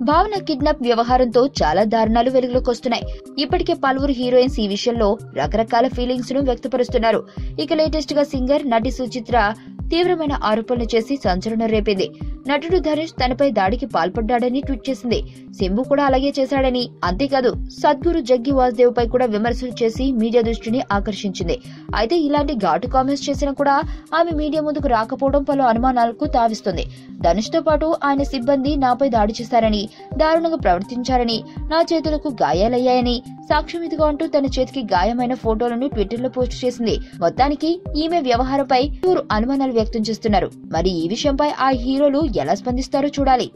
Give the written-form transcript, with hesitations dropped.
భావన కిడ్నాప్ వ్యవహారంతో చాలా దారుణాలు వెలుగులోకి వస్తున్నాయి. ఇప్పటికే పలువురు హీరోయిన్స్ ఈ విషయంలో రకరకాల ఫీలింగ్స్ ను వ్యక్తపరుస్తున్నారు. ఇక లేటెస్ట్ గా సింగర్ నటి సుచిత్ర తీవ్రమైన ఆరోపణలు చేసి సంచలనం రేపింది. నటుడు ధనుష్ తనపై దాడికి పాల్పడ్డాడని ట్వీట్ చేసింది. శంభు కూడా అలాగే చేశాడని, అంతేకాదు సద్గురు జగ్గి వాసుదేవ్ పై కూడా విమర్శలు చేసి మీడియా దృష్టిని ఆకర్షించింది. అయితే ఇలాంటి ఘాటు కామెంట్స్ చేసినా కూడా ఆమె మీడియా ముందుకు రాకపోవడం పలు అనుమానాలకు తావిస్తుంది. ధనుష్ తో పాటు ఆయన సిబ్బంది నాపై దాడి చేశారని, దారుణంగా ప్రవర్తించారని, నా చేతులకు గాయాలయ్యాయని సాక్ష్యం ఇదిగో అంటూ తన చేతికి గాయమైన ఫోటోలను ట్విట్టర్ లో పోస్ట్ చేసింది. మొత్తానికి ఈమె వ్యవహారంపై అనుమానాలు వ్యక్తం చేస్తున్నారు. మరి ఈ విషయంపై ఆ హీరోలు ఎలా స్పందిస్తారో చూడాలి.